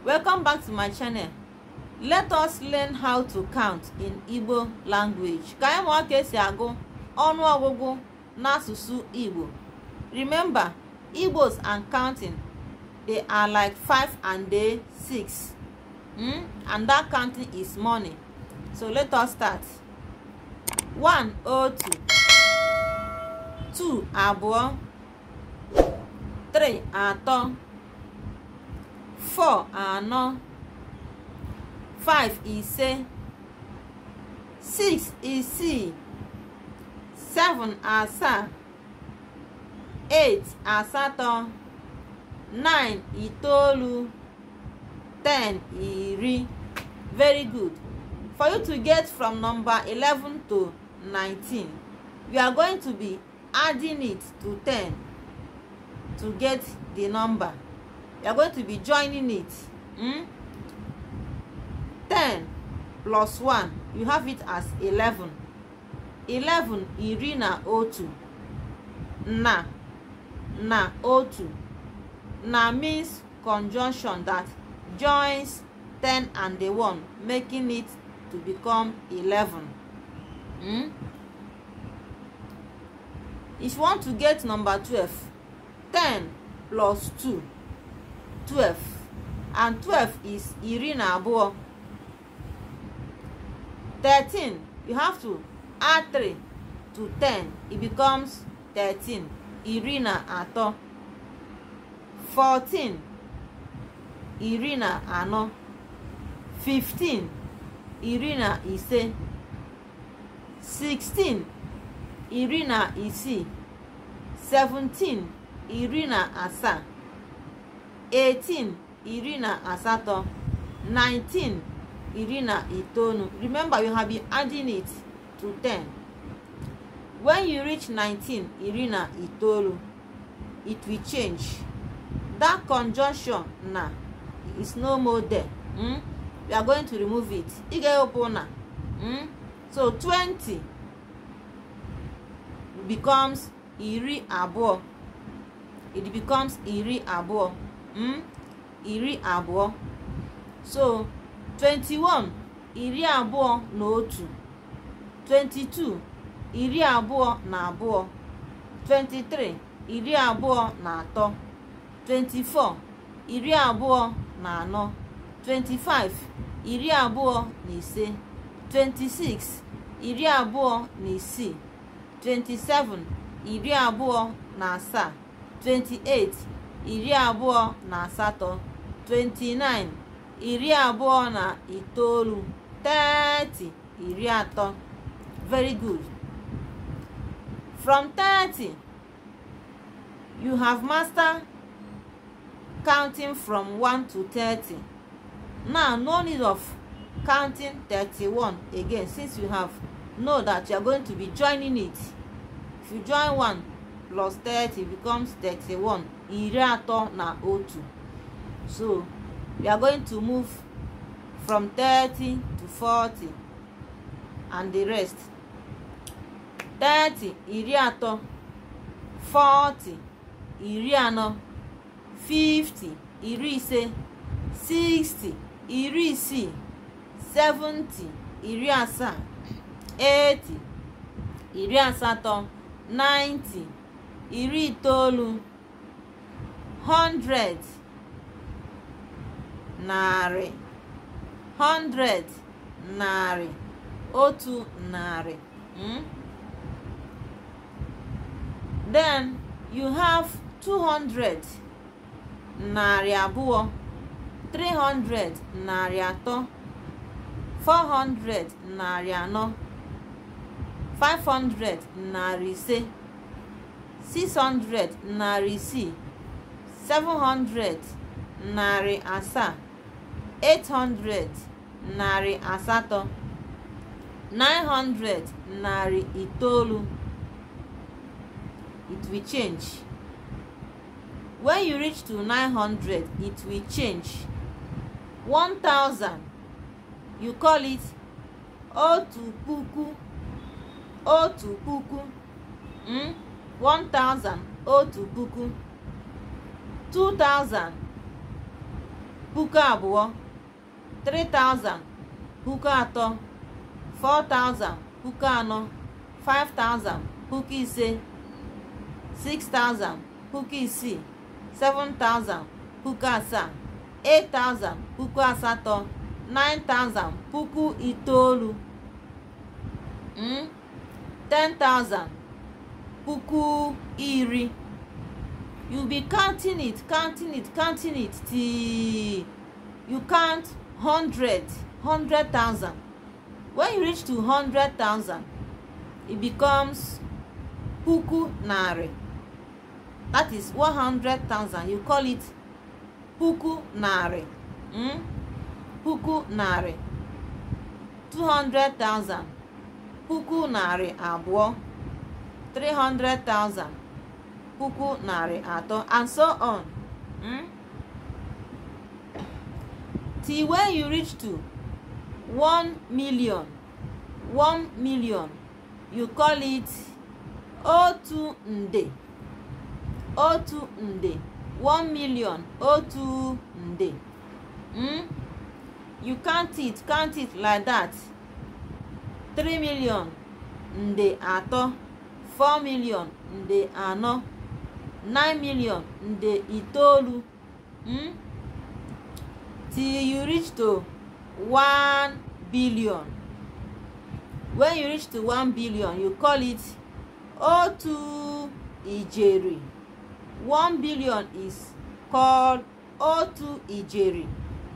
Welcome back to my channel. Let us learn how to count in Igbo language. Ka anyị mụọ ka esi agụ ọnụọgụgụ n'asụsụ Igbo. Remember, Igbos and counting, they are like 5 and 6. And that counting is money. So let us start. 1 otu, 2 abụọ, 3 atọ, 4 anọ, 5 ise, 6 isii, 7 asaa, 8 asatọ, 9 itoolu, 10 iri. Very good. For you to get from number 11 to 19, we are going to be adding it to 10 to get the number. We are going to be joining it. 10 plus 1, you have it as 11. 11 iri na otu. Na otu. Na means conjunction that joins 10 and the 1, making it to become 11. If you want to get number 12, 10 plus 2, 12. And 12 is iri na abụọ. 13, you have to add 3 to 10. It becomes 13. Iri na atọ. 14, iri na anọ. 15, iri na ise. 16, iri na isii. 17, iri na asaa. 18, iri na asatọ. 19, iri na itoolu. Remember, you have been adding it to 10. When you reach 19, iri na itoolu, it will change. That conjunction na is no more there. We are going to remove it. So 20 becomes iri abụọ. It becomes iri abụọ. Iri abụọ. So 21 iri abụọ na otu. 22 iri abụọ na abụọ. 23 iri abụọ na atọ. 24 iri abụọ na anọ. 25 iri abụọ na ise. 26 iri abụọ na isii. 27 iri abụọ na asaa. 28 iri abụọ na asatọ. 29 iri abụọ na itoolu. 30 iri atọ. Very good. From 30, you have mastered counting from 1 to 30. Now, no need of counting 31 again, since you have know that you are going to be joining it. If you join 1 plus 30, it becomes 31. Iri atọ na otu. So we are going to move from 30 to 40 and the rest. 30 iri atọ. 40 iri anọ. 50 iri ise. 60 iri isii. 70 iri asaa. 80 iri asatọ. 90 iri itoolu. 100 narị. 100 narị. Otu narị. Then you have 200 narị abụọ. 300 narị atọ. 400 narị anọ. 500 narị ise. 600 narị isii. 700 narị asaa. 800 narị asatọ. 900 narị itoolu. It will change. When you reach to 900, it will change. 1000, you call it otu puku. Otu puku. 1000 otu puku. 2000 puku abụọ, 3000 puku atọ, 4000 puku anọ, 5000 puku ise, 6000 puku isii, 7000 puku asaa, 8000 puku asatọ, 9000 puku itoolu, 10,000 puku iri. You be counting it till you count 100,000. When you reach to 100,000, it becomes puku nari. That is 100,000. You call it puku nari. Puku nari. 200,000. Puku nari abụọ. 300,000. Puku nari atọ, and so on. Till when you reach to 1 million. 1 million. You call it otu nde. Otu nde. 1 million. Otu nde. You count it like that. 3 million nde atọ. 4 million nde anọ. 9 million nde itoolu. Till you reach to 1 billion. When you reach to 1 billion, you call it otu ijeri. 1 billion is called otu ijeri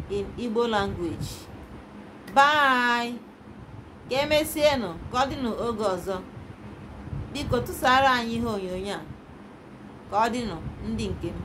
in Igbo language. Bye. Ka emesienụ ka ọ dị n'oge ọzọ. Biko tụsara anyị ihe onyonyo a ka ọ dị ndị nke m.